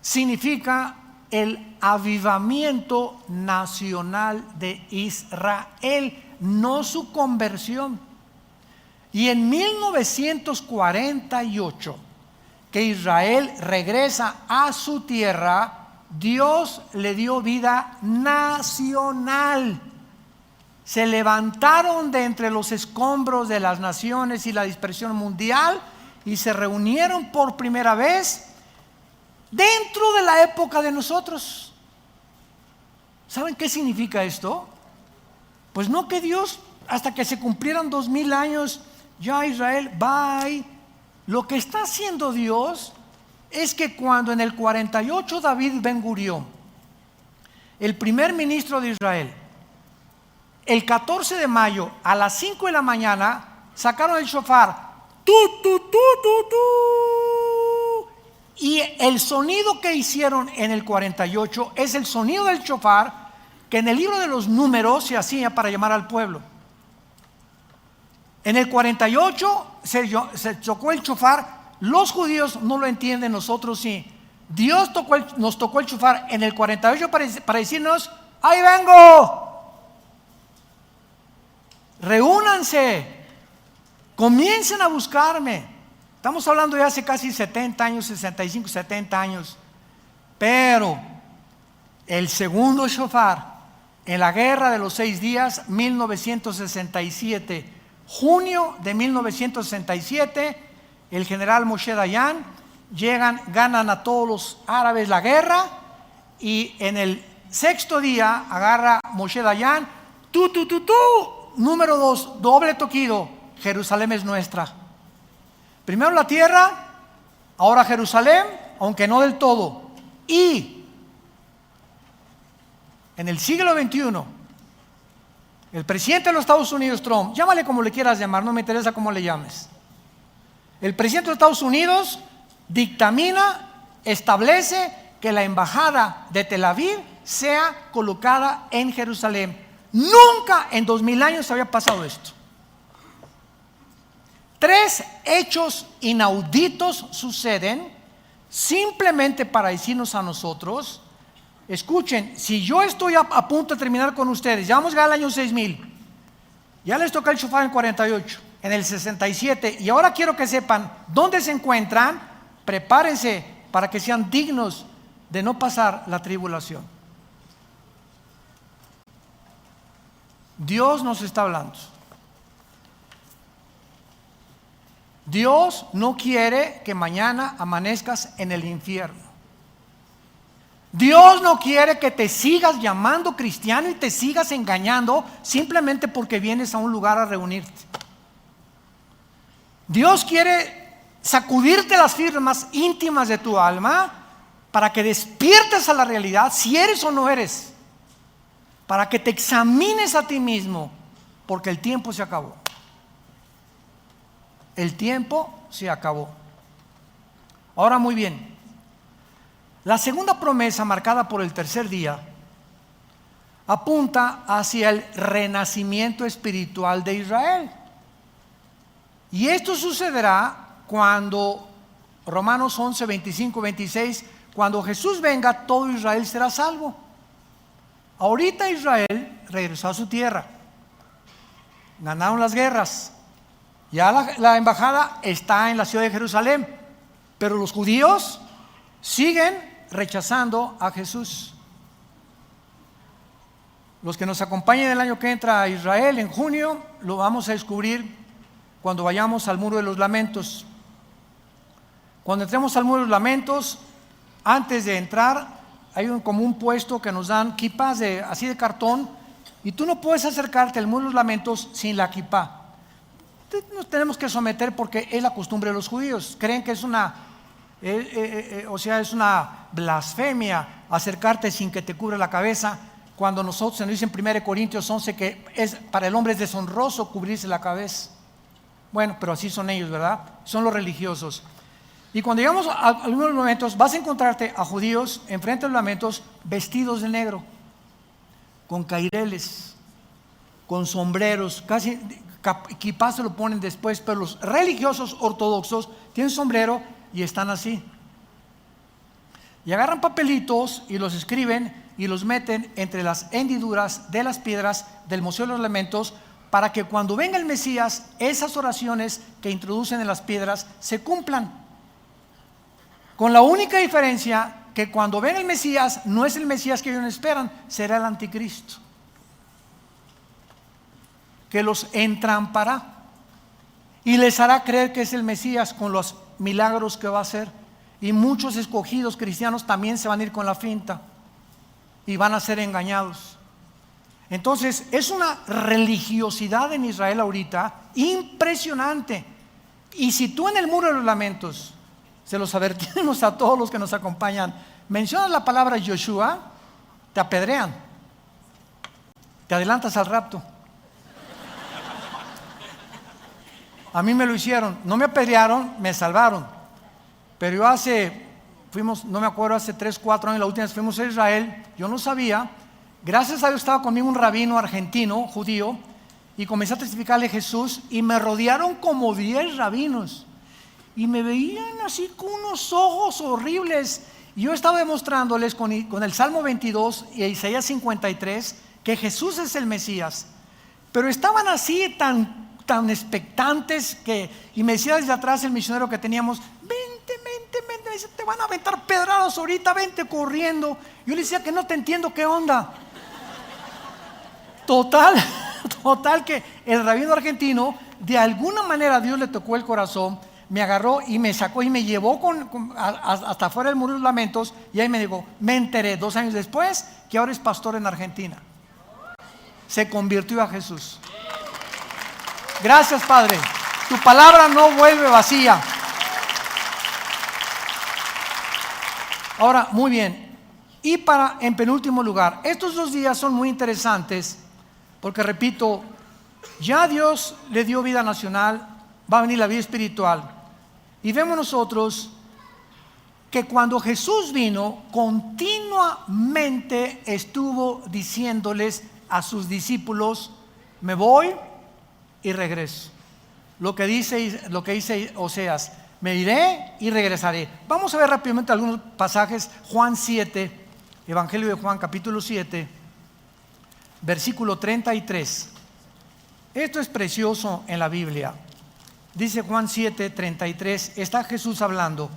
significa el avivamiento nacional de Israel, no su conversión. Y en 1948, que Israel regresa a su tierra, Dios le dio vida nacional. Se levantaron de entre los escombros de las naciones y la dispersión mundial y se reunieron por primera vez dentro de la época de nosotros. ¿Saben qué significa esto? Pues no que Dios, hasta que se cumplieran 2000 años, ya Israel, bye. Lo que está haciendo Dios es que cuando en el 48 David Ben Gurión, el primer ministro de Israel, el 14 de mayo a las 5 de la mañana sacaron el shofar, tu, tu, tu, tu, tu, y el sonido que hicieron en el 48 es el sonido del shofar que en el libro de los Números se hacía para llamar al pueblo. En el 48 se tocó el shofar. Los judíos no lo entienden, nosotros sí. Dios nos tocó el shofar en el 48 para decirnos: ¡ahí vengo! Reúnanse, comiencen a buscarme. Estamos hablando de hace casi 70 años, 65, 70 años. Pero el segundo shofar en la guerra de los 6 días, 1967, junio de 1967, el general Moshe Dayan ganan a todos los árabes la guerra, y en el 6º día agarra Moshe Dayan, número 2, doble toquido, Jerusalén es nuestra. Primero la tierra, ahora Jerusalén, aunque no del todo. Y en el siglo XXI, el presidente de los Estados Unidos, Trump, llámale como le quieras llamar, no me interesa cómo le llames. El presidente de los Estados Unidos dictamina, establece que la embajada de Tel Aviv sea colocada en Jerusalén. Nunca en 2000 años había pasado esto. 3 hechos inauditos suceden simplemente para decirnos a nosotros: escuchen, si yo estoy a punto de terminar con ustedes, ya vamos a llegar al año 6000, ya les toca el shofar en el 48, en el 67, y ahora quiero que sepan dónde se encuentran. Prepárense para que sean dignos de no pasar la tribulación. Dios nos está hablando. Dios no quiere que mañana amanezcas en el infierno. Dios no quiere que te sigas llamando cristiano y te sigas engañando simplemente porque vienes a un lugar a reunirte. Dios quiere sacudirte las fibras más íntimas de tu alma para que despiertes a la realidad, si eres o no eres, para que te examines a ti mismo, porque el tiempo se acabó. El tiempo se acabó. Ahora, muy bien, la segunda promesa, marcada por el tercer día, apunta hacia el renacimiento espiritual de Israel. Y esto sucederá cuando, Romanos 11, 25, 26, cuando Jesús venga, todo Israel será salvo. Ahorita Israel regresó a su tierra, ganaron las guerras, ya la embajada está en la ciudad de Jerusalén, pero los judíos siguen rechazando a Jesús. Los que nos acompañen el año que entra a Israel en junio, lo vamos a descubrir cuando vayamos al Muro de los Lamentos. Cuando entremos al Muro de los Lamentos, antes de entrar hay como un puesto que nos dan kippahs así de cartón, y tú no puedes acercarte al Muro de los Lamentos sin la kippah. Nos tenemos que someter porque es la costumbre de los judíos. Creen que es es una blasfemia acercarte sin que te cubra la cabeza, cuando nosotros se nos dice en 1 Corintios 11 que para el hombre es deshonroso cubrirse la cabeza. Bueno, pero así son ellos, ¿verdad? Son los religiosos. Y cuando llegamos a algunos momentos, vas a encontrarte a judíos enfrente de los lamentos vestidos de negro, con caireles, con sombreros, casi quizás se lo ponen después, pero los religiosos ortodoxos tienen sombrero y están así. Y agarran papelitos y los escriben y los meten entre las hendiduras de las piedras del Museo de los Lamentos, para que cuando venga el Mesías, esas oraciones que introducen en las piedras se cumplan. Con la única diferencia que cuando ven el Mesías, no es el Mesías que ellos esperan, será el anticristo, que los entrampará y les hará creer que es el Mesías con los milagros que va a hacer. Y muchos escogidos cristianos también se van a ir con la finta y van a ser engañados. Entonces es una religiosidad en Israel ahorita impresionante. Y si tú en el Muro de los Lamentos, se los advertimos a todos los que nos acompañan, mencionas la palabra Yoshua, te apedrean, te adelantas al rapto. A mí me lo hicieron, no me apedrearon, me salvaron. Pero yo no me acuerdo, hace 3, 4 años, la última vez fuimos a Israel, yo no sabía. Gracias a Dios estaba conmigo un rabino argentino, judío, y comencé a testificarle a Jesús, y me rodearon como 10 rabinos, y me veían así con unos ojos horribles. Y yo estaba demostrándoles con el Salmo 22 y Isaías 53 que Jesús es el Mesías, pero estaban así tan expectantes y me decía desde atrás el misionero que teníamos: vente, me dice, te van a aventar pedradas ahorita, vente corriendo. Yo le decía que no te entiendo, ¿qué onda? Total que el rabino argentino, de alguna manera Dios le tocó el corazón, me agarró y me sacó y me llevó hasta afuera del Muro de los Lamentos, y ahí me dijo, me enteré 2 años después que ahora es pastor en Argentina. Se convirtió a Jesús. Gracias, Padre, tu palabra no vuelve vacía. Ahora, muy bien, y en penúltimo lugar, estos 2 días son muy interesantes porque, repito, ya Dios le dio vida nacional, va a venir la vida espiritual, y vemos nosotros que cuando Jesús vino, continuamente estuvo diciéndoles a sus discípulos: me voy y regreso. Lo que dice Oseas, me iré y regresaré. Vamos a ver rápidamente algunos pasajes. Juan 7, Evangelio de Juan capítulo 7, versículo 33. Esto es precioso en la Biblia. Dice Juan 7, 33, está Jesús hablando.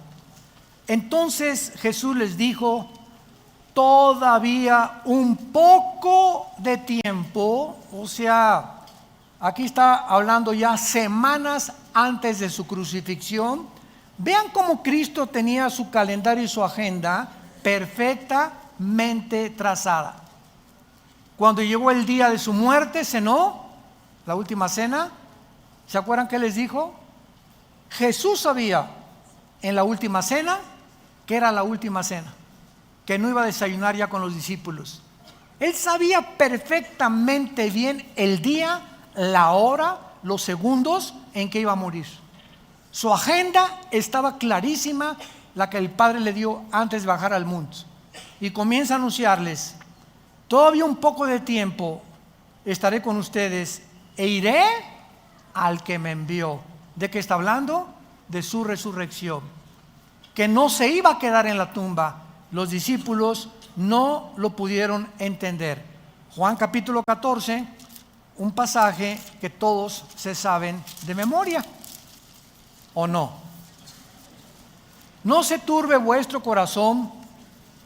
Entonces Jesús les dijo: todavía un poco de tiempo, o sea, aquí está hablando ya semanas antes de su crucifixión. Vean cómo Cristo tenía su calendario y su agenda perfectamente trazada. Cuando llegó el día de su muerte, cenó la última cena. ¿Se acuerdan qué les dijo? Jesús sabía en la última cena que era la última cena, que no iba a desayunar ya con los discípulos. Él sabía perfectamente bien el día, la hora, los segundos en que iba a morir. Su agenda estaba clarísima, la que el Padre le dio antes de bajar al monte. Y comienza a anunciarles: todavía un poco de tiempo estaré con ustedes e iré al que me envió. ¿De qué está hablando? De su resurrección, que no se iba a quedar en la tumba. Los discípulos no lo pudieron entender. Juan capítulo 14, un pasaje que todos se saben de memoria, ¿o no? No se turbe vuestro corazón.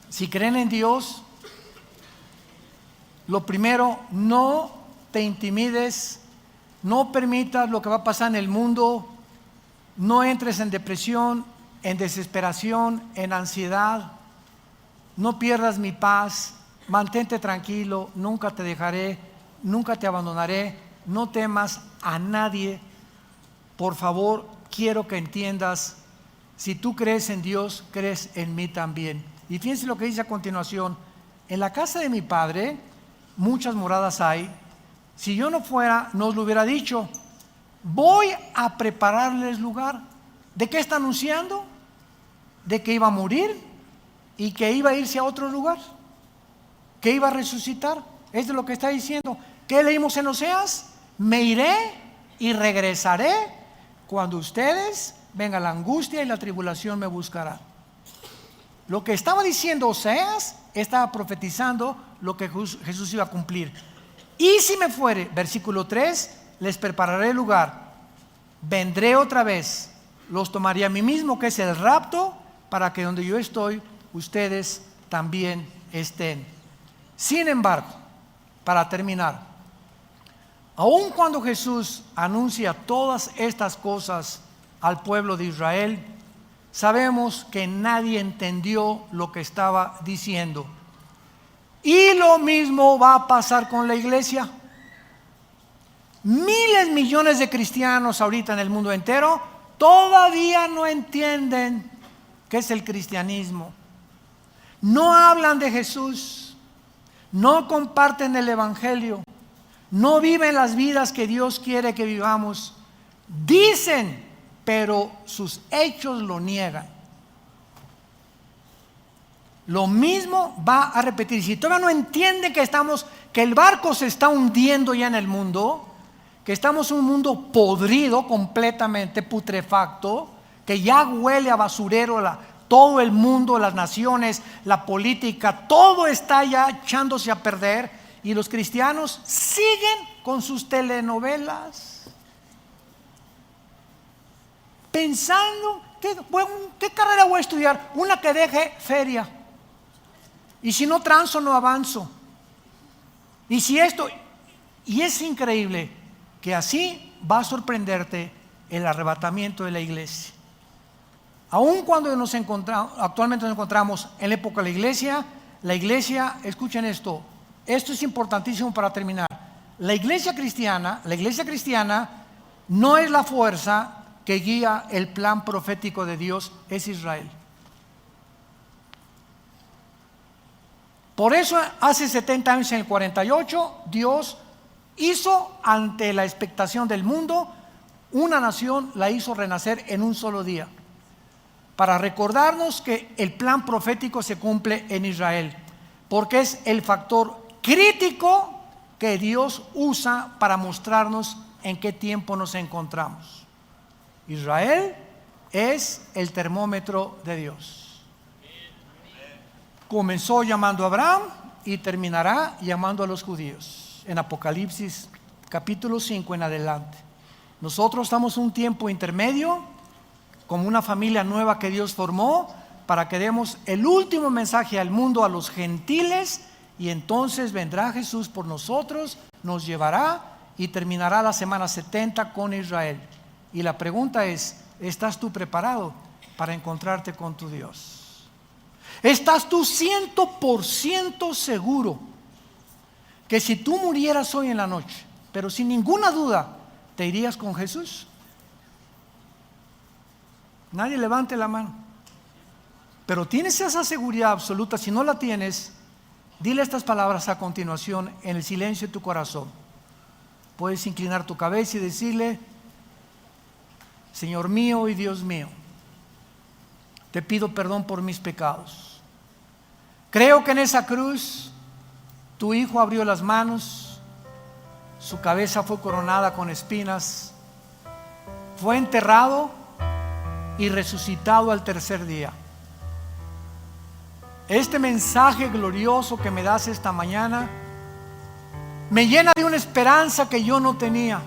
Si creen en Dios, lo primero, no te intimides, no permitas lo que va a pasar en el mundo, no entres en depresión, en desesperación, en ansiedad. No pierdas mi paz, mantente tranquilo, nunca te dejaré, nunca te abandonaré, no temas a nadie. Por favor, quiero que entiendas, si tú crees en Dios, crees en mí también. Y fíjense lo que dice a continuación: en la casa de mi Padre muchas moradas hay. Si yo no fuera, no os lo hubiera dicho. Voy a prepararles lugar. ¿De qué está anunciando? De que iba a morir y que iba a irse a otro lugar, que iba a resucitar. Es de lo que está diciendo. ¿Qué leímos en Oseas? Me iré y regresaré cuando ustedes venga la angustia y la tribulación me buscarán. Lo que estaba diciendo Oseas estaba profetizando lo que Jesús iba a cumplir. Y si me fuere, versículo 3, les prepararé lugar, vendré otra vez, los tomaré a mí mismo, que es el rapto, para que donde yo estoy, ustedes también estén. Sin embargo, para terminar, aun cuando Jesús anuncia todas estas cosas al pueblo de Israel, sabemos que nadie entendió lo que estaba diciendo. Y lo mismo va a pasar con la iglesia. Miles, millones de cristianos ahorita en el mundo entero todavía no entienden qué es el cristianismo. No hablan de Jesús, no comparten el evangelio, no viven las vidas que Dios quiere que vivamos. Dicen, pero sus hechos lo niegan. Lo mismo va a repetir. Si todavía no entienden que el barco se está hundiendo ya en el mundo, que estamos en un mundo podrido, completamente putrefacto, que ya huele a basurero, todo el mundo, las naciones, la política, todo está ya echándose a perder, y los cristianos siguen con sus telenovelas, pensando, ¿qué carrera voy a estudiar? Una que deje feria. Y si no transo, no avanzo. Y si esto, y es increíble que así va a sorprenderte el arrebatamiento de la iglesia. Aun cuando actualmente nos encontramos en la época de la iglesia, escuchen esto es importantísimo para terminar. La iglesia cristiana no es la fuerza que guía el plan profético de Dios, es Israel. Por eso hace 70 años, en el 48, Dios hizo, ante la expectación del mundo, una nación, la hizo renacer en un solo día, para recordarnos que el plan profético se cumple en Israel, porque es el factor crítico que Dios usa para mostrarnos en qué tiempo nos encontramos. Israel es el termómetro de Dios. Comenzó llamando a Abraham y terminará llamando a los judíos en Apocalipsis capítulo 5 en adelante. Nosotros estamos en un tiempo intermedio, como una familia nueva que Dios formó, para que demos el último mensaje al mundo, a los gentiles, y entonces vendrá Jesús por nosotros, nos llevará y terminará la semana 70 con Israel. Y la pregunta es, ¿estás tú preparado para encontrarte con tu Dios? ¿Estás tú 100% seguro que si tú murieras hoy en la noche, pero sin ninguna duda, te irías con Jesús? Nadie levante la mano. Pero tienes esa seguridad absoluta. Si no la tienes, dile estas palabras a continuación en el silencio de tu corazón. Puedes inclinar tu cabeza y decirle: Señor mío y Dios mío, te pido perdón por mis pecados. Creo que en esa cruz tu Hijo abrió las manos, su cabeza fue coronada con espinas, fue enterrado y resucitado al tercer día. Este mensaje glorioso que me das esta mañana me llena de una esperanza que yo no tenía,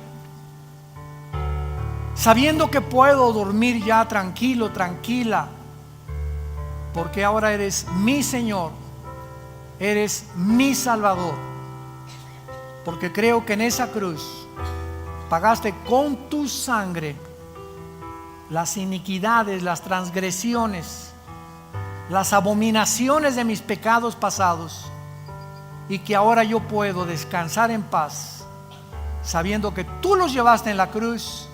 sabiendo que puedo dormir ya tranquilo, tranquila, porque ahora eres mi Señor, eres mi Salvador, porque creo que en esa cruz pagaste con tu sangre las iniquidades, las transgresiones, las abominaciones de mis pecados pasados, y que ahora yo puedo descansar en paz, sabiendo que tú los llevaste en la cruz,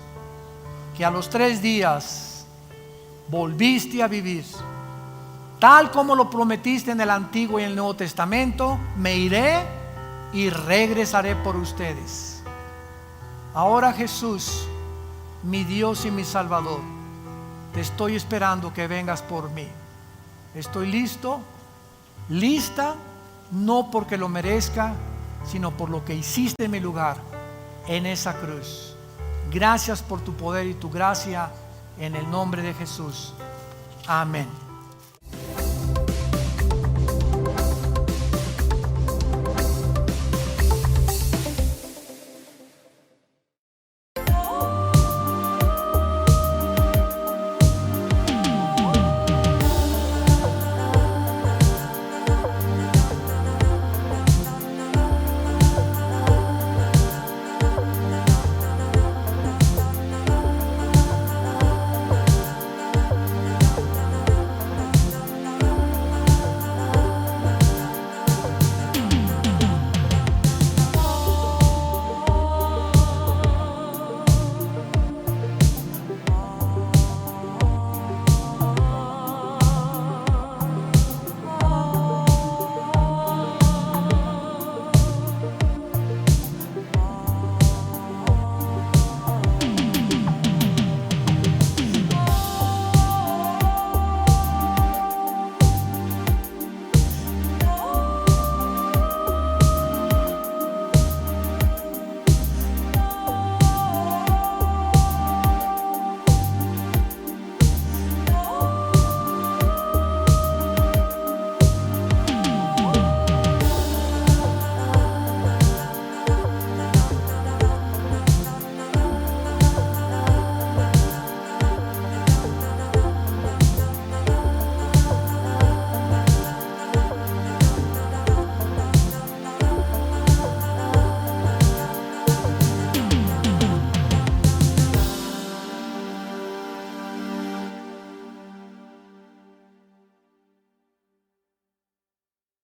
que a los 3 días volviste a vivir, tal como lo prometiste en el Antiguo y en el Nuevo Testamento. Me iré y regresaré por ustedes. Ahora, Jesús, mi Dios y mi Salvador, te estoy esperando que vengas por mí. Estoy listo, lista, no porque lo merezca, sino por lo que hiciste en mi lugar en esa cruz. Gracias por tu poder y tu gracia, en el nombre de Jesús. Amén.